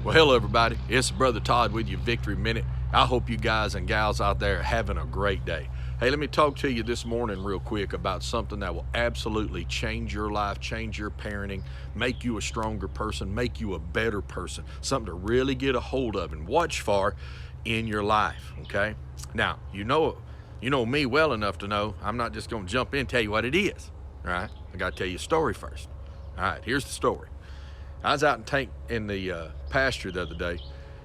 Well, hello everybody. It's Brother Todd with you, Victory Minute. I hope you guys and gals out there are having a great day. Hey, let me talk to you this morning real quick about something that will absolutely change your life, change your parenting, make you a stronger person, make you a better person, something to really get a hold of and watch for in your life, okay? Now, you know me well enough to know I'm not just going to jump in and tell you what it is, all right? I got to tell you a story first. All right, here's the story. I was out in the pasture the other day,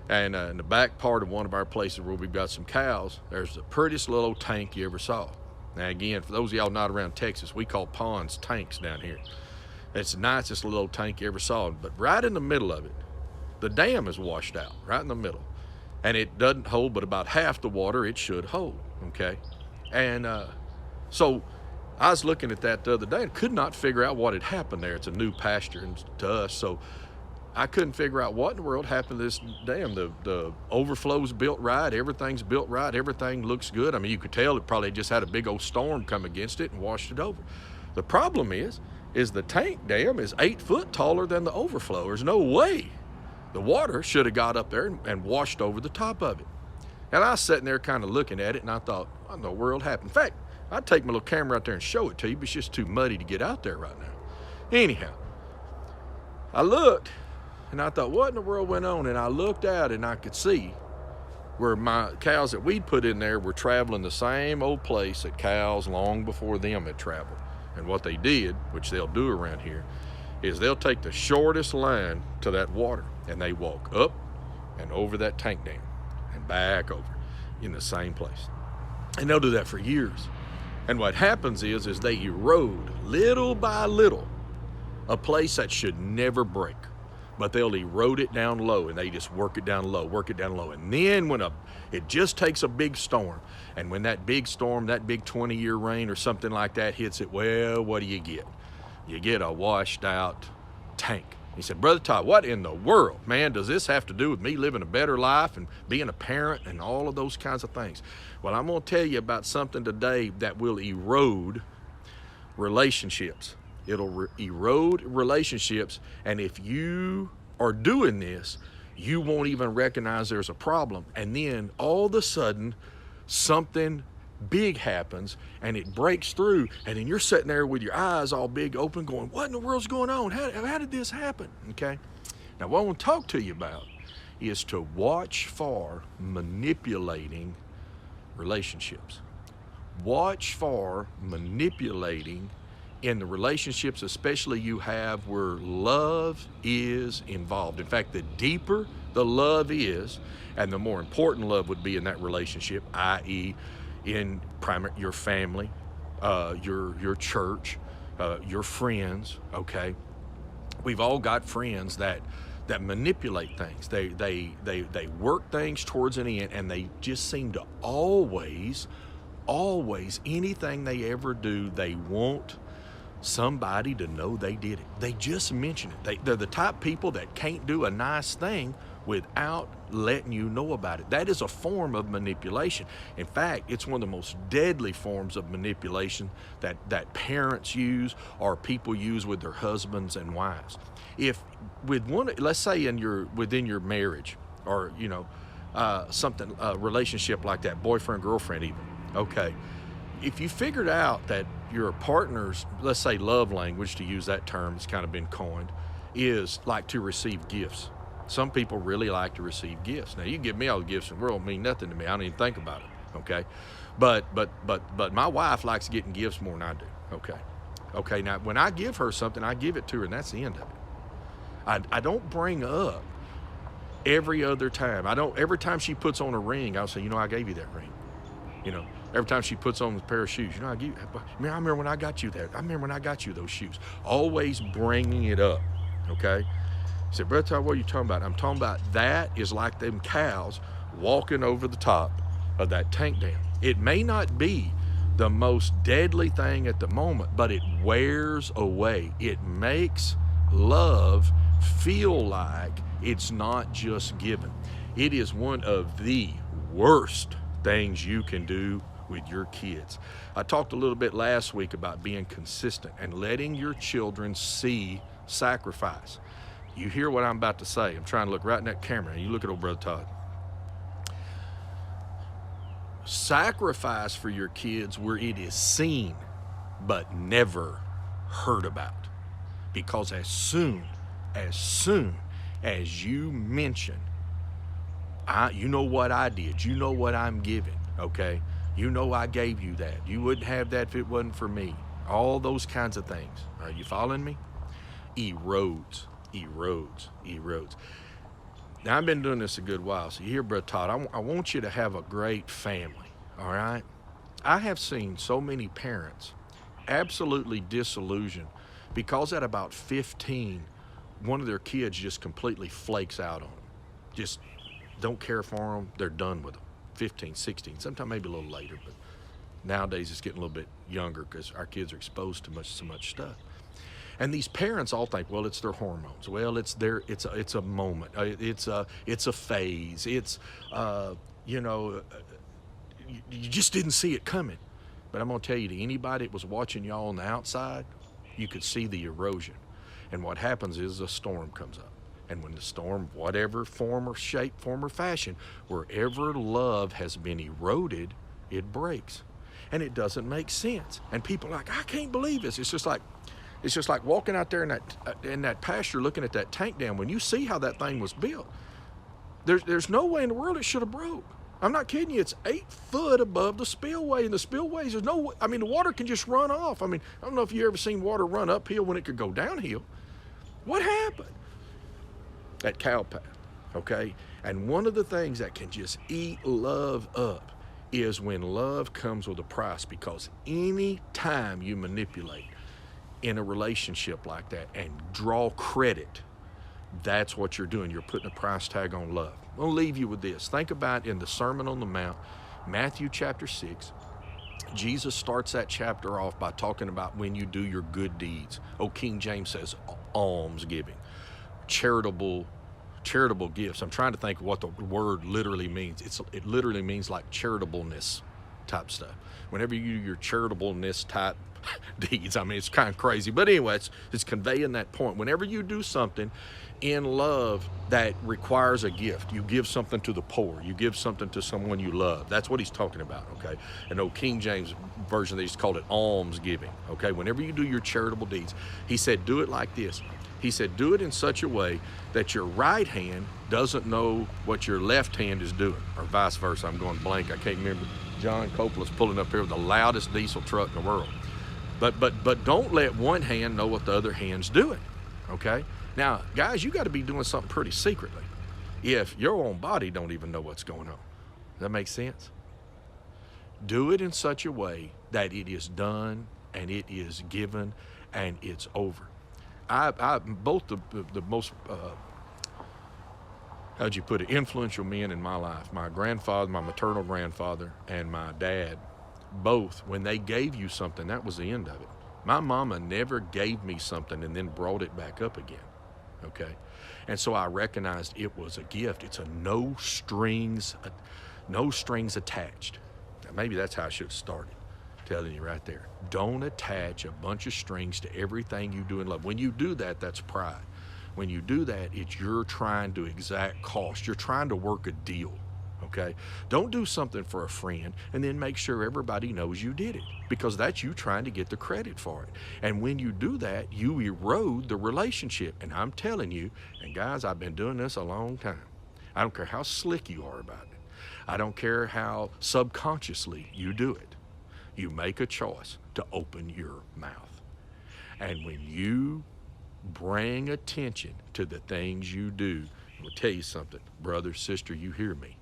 and in the back part of one of our places where we've got some cows, there's the prettiest little tank you ever saw. Now again, for those of y'all not around Texas, we call ponds tanks down here. It's the nicest little tank you ever saw, but right in the middle of it, the dam is washed out, right in the middle. And it doesn't hold but about half the water it should hold, okay? And so I was looking at that the other day and could not figure out what had happened there. It's a new pasture to us, so I couldn't figure out what in the world happened to this dam. The overflow's built right, everything's built right, everything looks good. I mean, you could tell it probably just had a big old storm come against it and washed it over. The problem is the tank dam is 8 foot taller than the overflow. There's no way the water should have got up there and washed over the top of it. And I was sitting there kind of looking at it, and I thought, what in the world happened? In fact, I'd take my little camera out there and show it to you, but it's just too muddy to get out there right now. Anyhow, I looked, and I thought, what in the world went on? And I looked out, and I could see where my cows that we'd put in there were traveling the same old place that cows long before them had traveled. And what they did, which they'll do around here, is they'll take the shortest line to that water, and they walk up and over that tank dam and back over in the same place. And they'll do that for years. And what happens is they erode little by little a place that should never break. But they'll erode it down low, and they just work it down low, work it down low. And then it just takes a big storm, and when that big storm, that big 20-year rain or something like that hits it, well, what do you get? You get a washed out tank. He said, Brother Todd, what in the world, man, does this have to do with me living a better life and being a parent and all of those kinds of things? Well, I'm going to tell you about something today that will erode relationships. It'll erode relationships, and if you are doing this, you won't even recognize there's a problem. And then all of a sudden, something big happens, and it breaks through, and then you're sitting there with your eyes all big open going, what in the world's going on? How did this happen? Okay. Now, what I want to talk to you about is to watch for manipulating relationships. Watch for manipulating in the relationships, especially you have where love is involved. In fact, the deeper the love is, and the more important love would be in that relationship, i.e., in your family, your church, your friends, okay? We've all got friends that manipulate things. They work things towards an end, and they just seem to always, anything they ever do, they want somebody to know they did it. They just mention it. They're the type of people that can't do a nice thing without letting you know about it. That is a form of manipulation. In fact, it's one of the most deadly forms of manipulation that parents use or people use with their husbands and wives. If with one, let's say within your marriage, or something, a relationship like that, boyfriend, girlfriend even, okay, if you figured out that your partner's, let's say, love language, to use that term, it's kind of been coined, is like to receive gifts. Some people really like to receive gifts. Now, you give me all the gifts in the world, mean nothing to me. I don't even think about it, okay? But my wife likes getting gifts more than I do, okay? Okay, now, when I give her something, I give it to her, and that's the end of it. I don't bring up every other time. Every time she puts on a ring, I'll say, I gave you that ring. Every time she puts on a pair of shoes, I remember when I got you that. I remember when I got you those shoes. Always bringing it up, okay? He said, Brother Todd, what are you talking about? I'm talking about that is like them cows walking over the top of that tank dam. It may not be the most deadly thing at the moment, but it wears away. It makes love feel like it's not just given. It is one of the worst things you can do with your kids. I talked a little bit last week about being consistent and letting your children see sacrifice. You hear what I'm about to say. I'm trying to look right in that camera, and you look at old Brother Todd. Sacrifice for your kids where it is seen but never heard about. Because as soon as you mention, you know what I did, you know what I'm giving, okay? You know I gave you that. You wouldn't have that if it wasn't for me. All those kinds of things. Are you following me? Erodes. Now, I've been doing this a good while. So here, Brother Todd, I want you to have a great family, all right? I have seen so many parents absolutely disillusioned because at about 15, one of their kids just completely flakes out on them. Just don't care for them. They're done with them. 15, 16, sometimes maybe a little later, but nowadays it's getting a little bit younger because our kids are exposed to so much stuff. And these parents all think, well, it's their hormones. Well, it's a moment. It's a phase. It's you just didn't see it coming. But I'm gonna tell you, to anybody that was watching y'all on the outside, you could see the erosion. And what happens is a storm comes up. And when the storm, whatever form or shape, form or fashion, wherever love has been eroded, it breaks. And it doesn't make sense. And people are like, I can't believe this. It's just like walking out there in that pasture looking at that tank dam. When you see how that thing was built, there's no way in the world it should have broke. I'm not kidding you. It's 8 foot above the spillway, and the spillways, the water can just run off. I don't know if you ever seen water run uphill when it could go downhill. What happened? That cow path, okay? And one of the things that can just eat love up is when love comes with a price, because any time you manipulate in a relationship like that and draw credit, that's what you're doing. You're putting a price tag on love. I'll leave you with this. Think about in the Sermon on the Mount, Matthew chapter 6, Jesus starts that chapter off by talking about when you do your good deeds. King James says almsgiving, charitable gifts. I'm trying to think of what the word literally means. It literally means like charitableness type stuff. Whenever you do your charitableness type deeds, it's kind of crazy, but anyway, it's conveying that point. Whenever you do something in love that requires a gift, you give something to the poor, you give something to someone you love. That's what he's talking about, okay? And King James version, they just called it almsgiving, okay? Whenever you do your charitable deeds, he said, do it like this. He said, do it in such a way that your right hand doesn't know what your left hand is doing, or vice versa. I'm going blank. I can't remember. John Coppola's pulling up here with the loudest diesel truck in the world. But don't let one hand know what the other hand's doing, okay? Now, guys, you got to be doing something pretty secretly if your own body don't even know what's going on. Does that make sense? Do it in such a way that it is done and it is given and it's over. Both the most, how'd you put it, influential men in my life, my grandfather, my maternal grandfather, and my dad, both, when they gave you something, that was the end of it. My mama never gave me something and then brought it back up again, okay? And so I recognized it was a gift. It's a no strings attached. Now, maybe that's how I should have started, telling you right there. Don't attach a bunch of strings to everything you do in love. When you do that, that's pride. When you do that, you're trying to exact cost. You're trying to work a deal. Okay? Don't do something for a friend and then make sure everybody knows you did it, because that's you trying to get the credit for it. And when you do that, you erode the relationship. And I'm telling you, and guys, I've been doing this a long time. I don't care how slick you are about it. I don't care how subconsciously you do it. You make a choice to open your mouth. And when you bring attention to the things you do, I will tell you something, brother, sister, you hear me.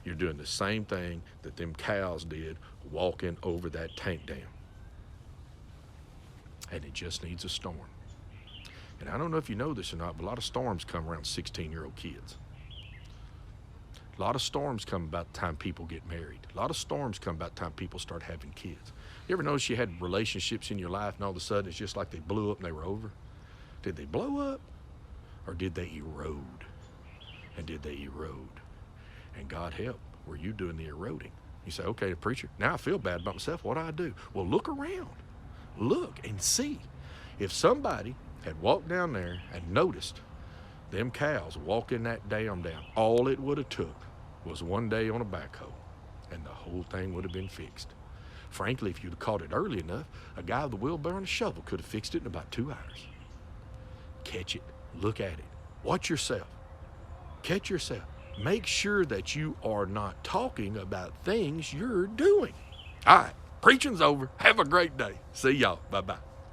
You're doing the same thing that them cows did walking over that tank dam. And it just needs a storm. And I don't know if you know this or not, but a lot of storms come around 16-year-old kids. A lot of storms come about the time people get married. A lot of storms come about the time people start having kids. You ever notice you had relationships in your life and all of a sudden it's just like they blew up and they were over? Did they blow up or did they erode? And did they erode? And God help, were you doing the eroding? You say, okay, preacher, now I feel bad about myself. What do I do? Well, look around. Look and see. If somebody had walked down there and noticed them cows walking that dam down, all it would have took was one day on a backhoe, and the whole thing would have been fixed. Frankly, if you'd have caught it early enough, a guy with a wheelbarrow and a shovel could have fixed it in about 2 hours. Catch it, look at it, watch yourself, catch yourself. Make sure that you are not talking about things you're doing. All right, preaching's over. Have a great day. See y'all. Bye-bye.